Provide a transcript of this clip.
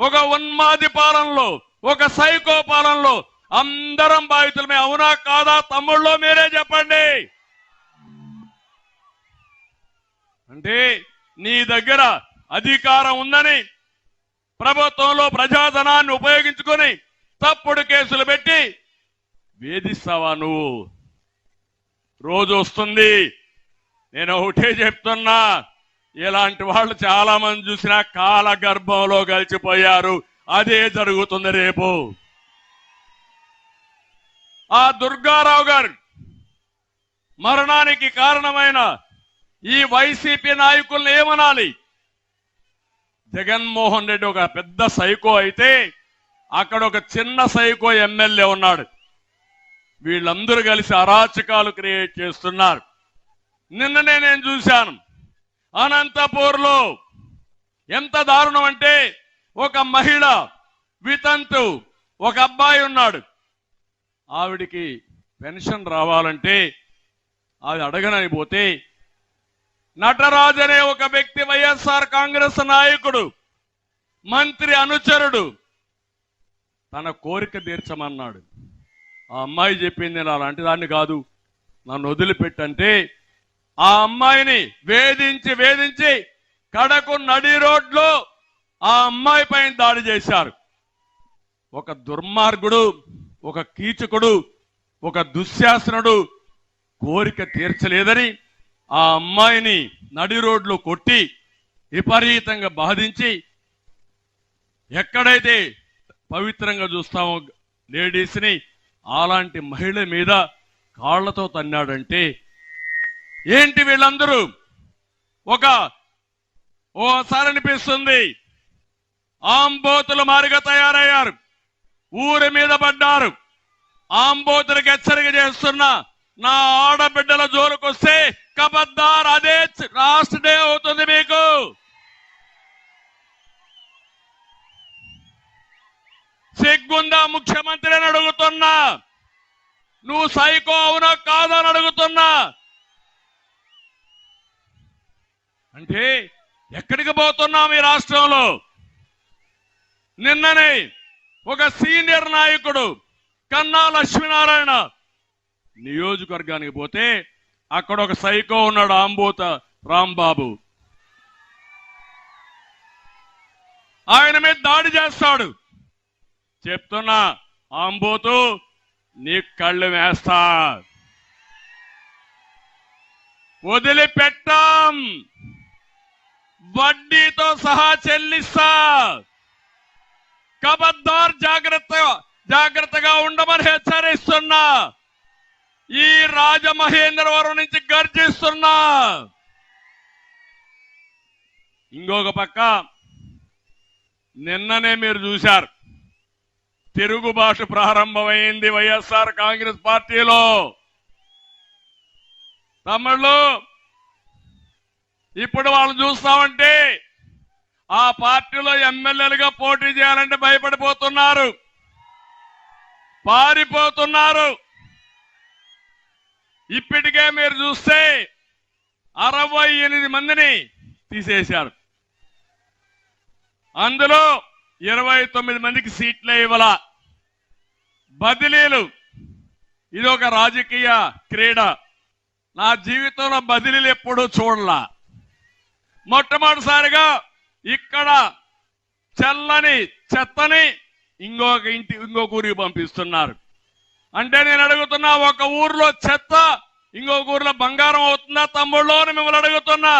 ఒక ఉన్మాది పాలనలో, ఒక సైకో పాలనలో అందరం బాధితులమే. అవునా కాదా తమ్ముళ్ళు? మీరే చెప్పండి. అంటే నీ దగ్గర అధికారం ఉందని ప్రభుత్వంలో ప్రజాధనాన్ని ఉపయోగించుకొని తప్పుడు కేసులు పెట్టి వేధిస్తావా నువ్వు? రోజు వస్తుంది. నేను ఒకటే చెప్తున్నా, ఇలాంటి వాళ్ళు చాలా మంది చూసినా కాల గర్భంలో కలిసిపోయారు. అదే జరుగుతుంది రేపు. ఆ దుర్గారావు గారు మరణానికి కారణమైన ఈ వైసీపీ నాయకుల్ని ఏమనాలి? జగన్మోహన్ రెడ్డి ఒక పెద్ద సైకో అయితే అక్కడ ఒక చిన్న సైకో ఎమ్మెల్యే ఉన్నాడు. వీళ్ళందరూ కలిసి అరాచకాలు క్రియేట్ చేస్తున్నారు. నిన్ననే నేను చూశాను అనంతపూర్లో. ఎంత దారుణం అంటే ఒక మహిళ వితంతు, ఒక అబ్బాయి ఉన్నాడు. ఆవిడికి పెన్షన్ రావాలంటే అది అడగనని పోతే నటరాజ్ అనే ఒక వ్యక్తి, వైఎస్ఆర్ కాంగ్రెస్ నాయకుడు, మంత్రి అనుచరుడు, తన కోరిక తీర్చమన్నాడు. ఆ అమ్మాయి చెప్పింది నేను అలాంటి దాన్ని కాదు, నన్ను వదిలిపెట్టంటే ఆ అమ్మాయిని వేధించి వేధించి కడకు నడి రోడ్లో ఆ అమ్మాయి పైన దాడి చేశారు. ఒక దుర్మార్గుడు, ఒక కీచకుడు, ఒక దుశ్శాసనుడు కోరిక తీర్చలేదని ఆ అమ్మాయిని నడి రోడ్లో కొట్టి విపరీతంగా బాధించి, ఎక్కడైతే పవిత్రంగా చూస్తామో లేడీస్ని, అలాంటి మహిళ మీద కాళ్లతో తన్నాడంటే ఏంటి వీళ్ళందరూ? ఓసారి అనిపిస్తుంది ఆంబోతులు మారిగా తయారయ్యారు. ఊరి మీద పడ్డారు. ఆంబోతులకు హెచ్చరిక చేస్తున్నా, నా ఆడబిడ్డల జోలికొస్తే కబద్దార్, అదే లాస్ట్ డే అవుతుంది మీకు. సిగ్గుందా ముఖ్యమంత్రి అని అడుగుతున్నా. నువ్వు సైకో అవునా కాదని అడుగుతున్నా. అంటే ఎక్కడికి పోతున్నాం ఈ రాష్ట్రంలో? నిన్ననే ఒక సీనియర్ నాయకుడు కన్నా లక్ష్మీనారాయణ నియోజకవర్గానికి పోతే అక్కడ ఒక సైకో ఉన్నాడు, ఆంబోత రాంబాబు. ఆయన మీద దాడి చేస్తాడు. చెప్తున్నా, ఆంబోతు నీ కళ్ళు వేస్తా, వదిలిపెట్టాం, వడ్డీతో సహా చెల్లిస్తా, కబద్దార్ జాగ్రత్తగా ఉండమని హెచ్చరిస్తున్నా. ఈ రాజమహేంద్రవరం నుంచి గర్జిస్తున్నా. ఇంకొక పక్క నిన్ననే మీరు చూశారు, తిరుగుబాటు ప్రారంభమైంది వైఎస్ఆర్ కాంగ్రెస్ పార్టీలో. తమిళలో ఇప్పుడు వాళ్ళు చూస్తామంటే ఆ పార్టీలో ఎమ్మెల్యేలుగా పోటీ చేయాలంటే భయపడిపోతున్నారు, పారిపోతున్నారు. ఇప్పటికే మీరు చూస్తే 68 మందిని తీసేశారు. అందులో 29 మందికి సీట్లే ఇవ్వాల. బదిలీలు, ఇది ఒక రాజకీయ క్రీడ. నా జీవితంలో బదిలీలు ఎప్పుడూ చూడలా. మొట్టమొదటిసారిగా ఇక్కడ చెల్లని చెత్తని ఇంకొక ఊరికి పంపిస్తున్నారు. అంటే నేను అడుగుతున్నా, ఒక ఊర్లో చెత్త ఇంకొక ఊర్లో బంగారం అవుతుందా తమ్ముళ్ళు అని మిమ్మల్ని అడుగుతున్నా.